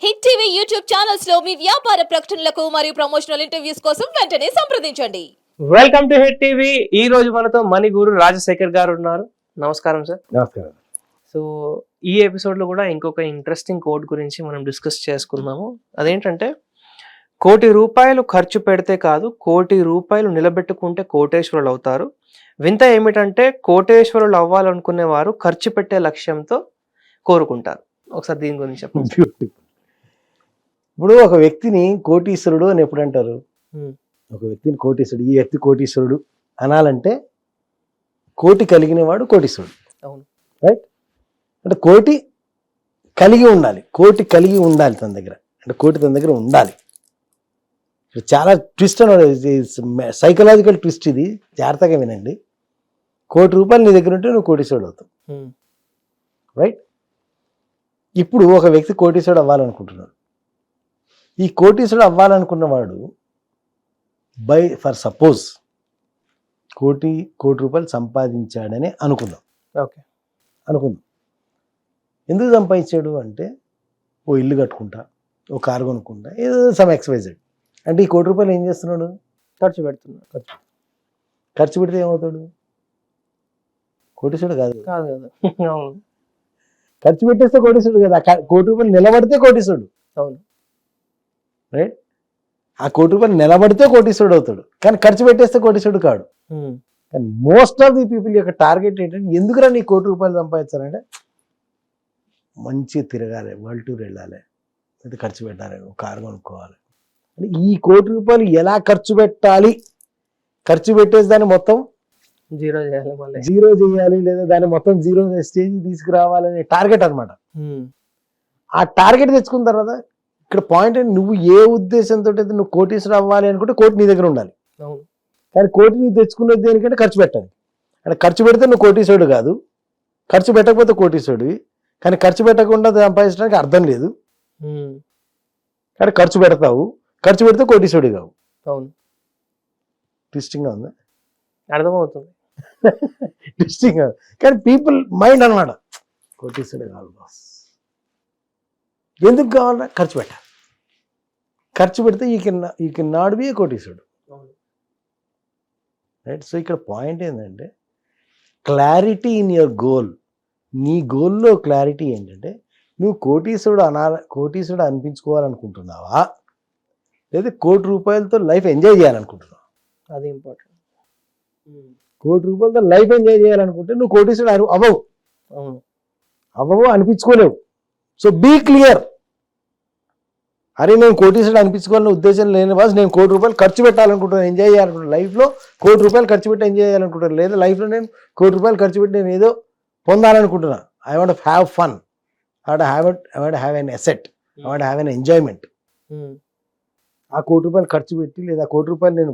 Hit TV YouTube channels లో మీ వ్యాపార ప్రకటనలకు మరియు ప్రమోషనల్ ఇంటర్వ్యూస్ కోసం వెంటనే సంప్రదించండి. Welcome to hit TV. ఈ రోజు మనతో మణి గురు రాజశేఖర్ గారు ఉన్నారు. నమస్కారం సార్. నమస్కారం. సో ఈ ఎపిసోడ్ లో కూడా ఇంకొక ఇంట్రెస్టింగ్ కోట్ గురించి మనం డిస్కస్ చేసుకుందాము. అదేంటంటే, ₹1,00,00,000 ఖర్చు పెడితే కాదు, ₹1,00,00,000 నిలబెట్టుకుంటే కోటేశ్వరులు అవుతారు. వింత ఏమిటంటే, కోటేశ్వరులు అవ్వాలనుకునే వారు ఖర్చు పెట్టే లక్ష్యంతో కోరుకుంటారు. ఒకసారి దీని గురించి చెప్పండి. ఇప్పుడు ఒక వ్యక్తిని కోటీశ్వరుడు అని ఎప్పుడు అంటారు? ఒక వ్యక్తిని కోటీశ్వరుడు, ఈ వ్యక్తి కోటీశ్వరుడు అనాలంటే కోటి కలిగిన వాడు కోటీశ్వరుడు. అవును, రైట్. అంటే కోటి కలిగి ఉండాలి తన దగ్గర, అంటే కోటి తన దగ్గర ఉండాలి. చాలా ట్విస్ట్ అన్నది, సైకలాజికల్ ట్విస్ట్ ఇది, జాగ్రత్తగా వినండి. ₹1,00,00,000 నీ దగ్గర ఉంటే నువ్వు కోటీశ్వరుడు అవుతావు, రైట్. ఇప్పుడు ఒక వ్యక్తి కోటీశ్వరుడు అవ్వాలనుకుంటున్నాడు. ఈ కోటీశ్వరుడు అవ్వాలనుకున్నవాడు ఫర్ సపోజ్ ₹1,00,00,000 సంపాదించాడని అనుకుందాం. ఓకే, అనుకుందాం. ఎందుకు సంపాదించాడు అంటే, ఓ ఇల్లు కట్టుకుంటా, ఓ కారు కొనుక్కుంటా, ఏదో సమ్ ఎక్స్వైజెడ్. అంటే ఈ ₹1,00,00,000 ఏం చేస్తున్నాడు? ఖర్చు పెడుతున్నాడు. ఖర్చు పెడితే ఏమవుతాడు? కోటీశ్వరుడు కాదు కదా. అవును, ఖర్చు పెట్టేస్తే కోటీశ్వరుడు కదా. ₹1,00,00,000 నిలబడితే కోటీశ్వరుడు. అవును, రైట్. ఆ ₹1,00,00,000 నిలబడితే కోటీశ్వరుడు అవుతాడు, కానీ ఖర్చు పెట్టేస్తే కోటీశ్వరుడు కాడు. కానీ మోస్ట్ ఆఫ్ ది పీపుల్ యొక్క టార్గెట్ ఏంటంటే, ఎందుకురా నీ ₹1,00,00,000 సంపాదించాలంటే, మంచిగా తిరగాలి, వరల్డ్ టూర్ వెళ్ళాలి, అయితే ఖర్చు పెట్టాలి, ఒక కారు కొనుక్కోవాలి. అంటే ఈ ₹1,00,00,000 ఎలా ఖర్చు పెట్టాలి, ఖర్చు పెట్టేసి దాన్ని మొత్తం జీరో చేయాలి, మళ్ళీ జీరో చేయాలి, లేదా దాన్ని మొత్తం జీరో స్టేజ్ తీసుకురావాలనే టార్గెట్ అనమాట. ఆ టార్గెట్ తెచ్చుకున్న తర్వాత ఇక్కడ పాయింట్ ఏంటి, నువ్వు ఏ ఉద్దేశంతో అయితే నువ్వు కోటీశ్వరుడు అవ్వాలి అనుకుంటే కోటి నీ దగ్గర ఉండాలి. అవును, కానీ కోటి నీకు తెచ్చుకునేది దేనికంటే ఖర్చు పెట్టాలి. అంటే ఖర్చు పెడితే నువ్వు కోటీశ్వరుడు కాదు, ఖర్చు పెట్టకపోతే కోటీశ్వరుడివి. కానీ ఖర్చు పెట్టకుండా సంపాదించడానికి అర్థం లేదు. కానీ ఖర్చు పెడతావు, ఖర్చు పెడితే కోటీశ్వరుడు కావు. అవును, ట్విస్టింగ్గా ఉంది, అర్థమవుతుంది. ట్విస్టింగ్గా. కానీ పీపుల్ మైండ్ అనమాట, కోటీశ్వరుడు కాదు బాస్. ఎందుకు కావాలన్నా ఖర్చు పెట్టాలి. ఖర్చు పెడితే ఈ కెన్ నాట్ బి ఏ కోటీశ్వరుడు, రైట్. సో ఇక్కడ పాయింట్ ఏంటంటే, క్లారిటీ ఇన్ యువర్ గోల్. నీ గోల్లో క్లారిటీ ఏంటంటే, నువ్వు కోటీశ్వరుడు అనిపించుకోవాలనుకుంటున్నావా, లేదా ₹1,00,00,000 లైఫ్ ఎంజాయ్ చేయాలనుకుంటున్నావా? అది ఇంపార్టెంట్. ₹1,00,00,000 లైఫ్ ఎంజాయ్ చేయాలనుకుంటే నువ్వు కోటీశ్వరుడు అవ్వవు, అనిపించుకోలేవు. So be clear. అరే నేను కోటీశ్వరుడు అనిపించుకోవాలనే ఉద్దేశం లేని బాస్, నేను ₹1,00,00,000 ఖర్చు పెట్టాలనుకుంటున్నాను, ఎంజాయ్ చేయాలనుకుంటున్నాను. లైఫ్లో ₹1,00,00,000 ఖర్చు పెట్టి ఎంజాయ్ చేయాలనుకుంటున్నాను, లేదా లైఫ్లో నేను ₹1,00,00,000 ఖర్చు పెట్టి నేను ఏదో పొందాలనుకుంటున్నా. I want have fun, I want have an asset, I want have an enjoyment. ఆ ₹1,00,00,000 ఖర్చు పెట్టి, లేదా ₹1,00,00,000 నేను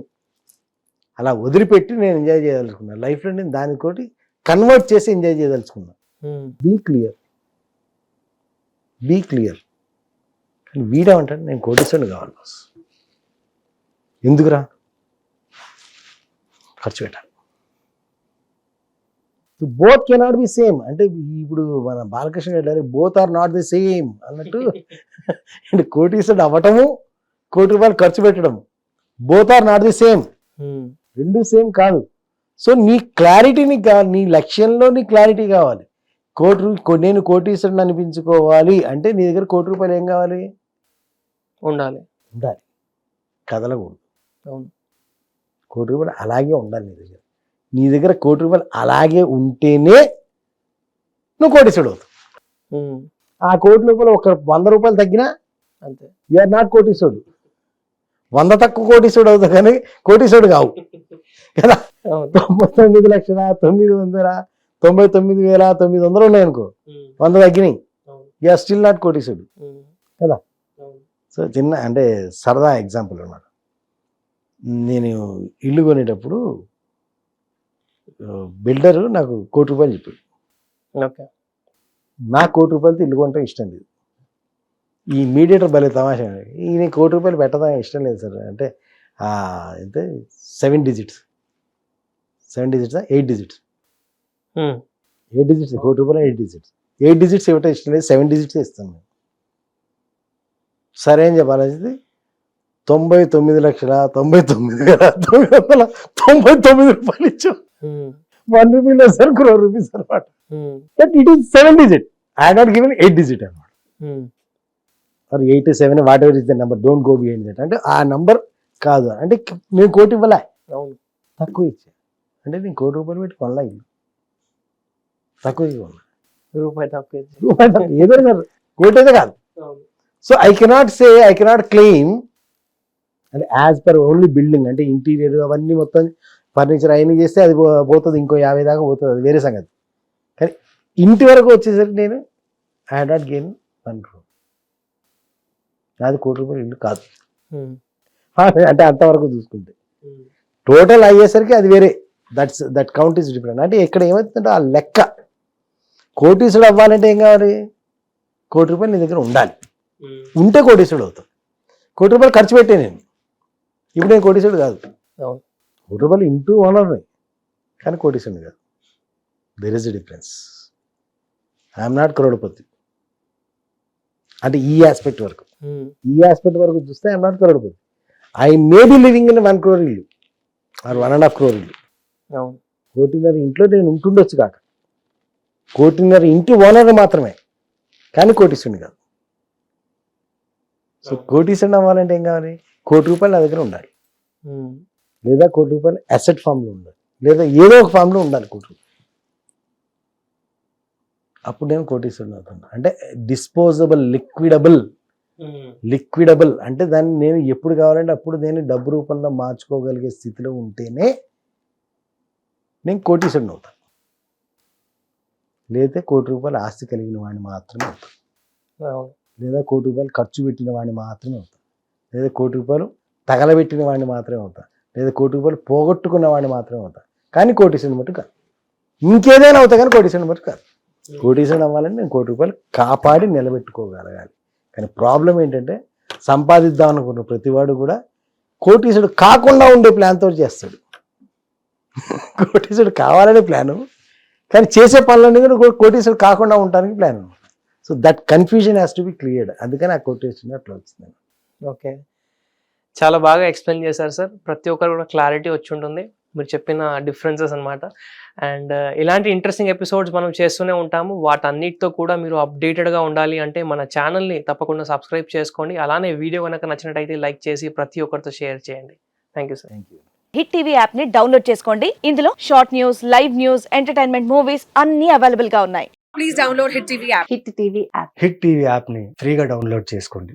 అలా వదిలిపెట్టి నేను ఎంజాయ్ చేయదలుచుకున్నాను. లైఫ్లో నేను దానితోటి కన్వర్ట్ చేసి ఎంజాయ్ చేయదలుచుకున్నాను. Be clear. కానీ వీడేమంటాడు, నేను కోటీశ్వరుడు కావాలి బాస్. ఎందుకురా? ఖర్చు పెట్టాలి. Both cannot be same. అంటే ఇప్పుడు మన బాలకృష్ణ గారు both are not the same అన్నట్టు, అంటే కోటీశ్వరుడు అవ్వటము, ₹1,00,00,000 ఖర్చు పెట్టడము, both are not the same. రెండు సేమ్ కాదు. సో నీ క్లారిటీని కావాలి, నీ లక్ష్యంలో నీ క్లారిటీ కావాలి. నేను కోటీశ్వరుని అనిపించుకోవాలి అంటే నీ దగ్గర ₹1,00,00,000 ఏం కావాలి? ఉండాలి, కదలకూడదు. అవును, ₹1,00,00,000 అలాగే ఉండాలి నీ దగ్గర. నీ దగ్గర ₹1,00,00,000 అలాగే ఉంటేనే నువ్వు కోటీశ్వరుడు అవుతావు. ఆ ₹1,00,00,000 ఒక ₹100 తగ్గినా అంతే, యు ఆర్ నాట్ కోటీశ్వరుడు. 100 తక్కువ కోటీశ్వరుడు అవుతావు, కానీ కోటీశ్వరుడు కావు కదా. 99,999,900 ఉన్నాయనుకో, 100 తగ్గినాయి, యు ఆర్ స్టిల్ నాట్ కోటీశ్వరుడు కదా. సో చిన్న అంటే సరదా ఎగ్జాంపుల్ అన్నమాట. నేను ఇల్లు కొనేటప్పుడు బిల్డరు నాకు ₹1,00,00,000 చెప్పాడు. ఓకే, నాకు ₹1,00,00,000 ఇల్లు కొనటం ఇష్టం లేదు. ఈ మీడియేటర్ భలే తమాషా, ఈయన ₹1,00,00,000 పెట్టడం ఇష్టం లేదు సార్ అంటే, అయితే 7 digits 8 digits 8 digits ₹1,00,00,000 8 digits ఇవ్వటం ఇష్టం లేదు, 7 digits ఇస్తాను. సరే అని చెప్పాల్సింది 99,99,999 రూపాయలు ఇచ్చాం. 1 rupee less than crore rupees అనమాట. But it is 7 digit. I had not given 8 digit అనమాట. Or 8 7 whatever is the number, don't go behind that. అంటే ఆ నంబర్ కాదు అంటే నేను కోటి ఇవ్వలే, అవును. తక్కువ ఇచ్చా. అంటే నేను కోటి రూపాయలు పెట్టి కొనలే, ఇల్లు తక్కువ ఇవ్వాలి, రూపాయి తక్కువ ఇచ్చి. ఏదో కాదు, కోటి అయితే కాదు. అవును. సో ఐ కెనాట్ క్లెయిమ్ అంటే యాజ్ పర్ ఓన్లీ బిల్డింగ్ అంటే ఇంటీరియర్ అవన్నీ మొత్తం ఫర్నిచర్ అవన్నీ చేస్తే అది పోతుంది, ఇంకో 50 దాకా పోతుంది, అది వేరే సంగతి. కానీ ఇంటి వరకు వచ్చేసరికి నేను I had not gain 1 crore. నాది కోటి రూపాయలు ఇల్లు కాదు. అంటే అంతవరకు చూసుకుంటే టోటల్ అయ్యేసరికి అది వేరే, దట్ కౌంట్ ఈస్ డిఫరెంట్. అంటే ఇక్కడ ఏమవుతుందంటే ఆ లెక్క కోటీసుడు అవ్వాలంటే ఏం కావాలి, కోటి రూపాయలు నీ దగ్గర ఉండాలి, ఉంటే కోటీసుడు అవుతాం. కోటి రూపాయలు ఖర్చు పెట్టే నేను, ఇప్పుడు నేను కోటీసుడు కాదు. అవును. కోటి రూపాయలు ఇంటూ ఓనర్ని, కానీ కోటీసుడు కాదు. There is a difference. I'm not Crorepati అంటే ఈ ఆస్పెక్ట్ వరకు చూస్తే I'm not Crorepati. I may be living in 1 crore ఇల్లు ఆర్ 1.5 crore ఇల్లు. అవును. 1.5 ఇంట్లో నేను ఉంటుండొచ్చు కాక, 1.5 ఇంటి ఓనర్ మాత్రమే, కానీ కోటీసుడు కాదు. సో కోటీసుడు అవ్వాలంటే ఏం కావాలి, కోటి రూపాయలు నా దగ్గర ఉండాలి, లేదా కోటి రూపాయలు అసెట్ ఫామ్లో ఉండాలి, లేదా ఏదో ఒక ఫామ్లో ఉండాలి కోటి రూపాయలు. అప్పుడు నేను కోటీసుడు అవుతున్నా. అంటే డిస్పోజబుల్, లిక్విడబుల్ అంటే దాన్ని నేను ఎప్పుడు కావాలంటే అప్పుడు నేను డబ్బు రూపంలో మార్చుకోగలిగే స్థితిలో ఉంటేనే నేను కోటీసుడు అవుతాను. లేదా కోటి రూపాయలు ఆస్తి కలిగిన వాడిని మాత్రమే అవుతాను, లేదా కోటి రూపాయలు ఖర్చు పెట్టిన వాడిని మాత్రమే అవుతాను, లేదా కోటి రూపాయలు తగలబెట్టిన వాడిని మాత్రమే అవుతాను, లేదా కోటి రూపాయలు పోగొట్టుకున్న వాడిని మాత్రమే అవుతాను. కానీ కోటీసుడు మటు కాదు. ఇంకేదైనా అవుతా కానీ కోటీసుడు మటు కాదు. కోటీసుడు అవ్వాలంటే నేను కోటి రూపాయలు కాపాడి నిలబెట్టుకోగలగాలి. కానీ ప్రాబ్లం ఏంటంటే సంపాదిద్దాం అనుకున్న ప్రతివాడు కూడా కోటీసుడు కాకుండా ఉండే ప్లాన్తో చేస్తాడు. కోటీసుడు కావాలనే ప్లాను, కానీ చేసే పనులన్నీ కూడా కోటీసుడు కాకుండా ఉండడానికి ప్లాన్ అనమాట. So that confusion has to be cleared. అందుకని ఆ కోటేషన్ అట్లా వచ్చింది. ఓకే, చాలా బాగా ఎక్స్ప్లెయిన్ చేశారు సార్. ప్రతి ఒక్కరు కూడా క్లారిటీ వచ్చి ఉంటుంది మీరు చెప్పిన డిఫరెన్సెస్ అనమాట. అండ్ ఇలాంటి ఇంట్రెస్టింగ్ ఎపిసోడ్స్ మనం చేస్తూనే ఉంటాము. వాటన్నిటితో కూడా మీరు అప్డేటెడ్గా ఉండాలి అంటే మన ఛానల్ని తప్పకుండా సబ్స్క్రైబ్ చేసుకోండి. అలానే వీడియో కనుక నచ్చినట్టయితే లైక్ చేసి ప్రతి ఒక్కరితో షేర్ చేయండి. Thank you sir. Thank you. Hit TV app ని డౌన్లోడ్ చేసుకోండి. ఇందులో short news, live news, entertainment movies అన్ని అవైలబుల్ గా ఉన్నాయి. Please download Hit TV app. Hit TV app. Hit TV యాప్ని ఫ్రీగా డౌన్లోడ్ చేసుకోండి.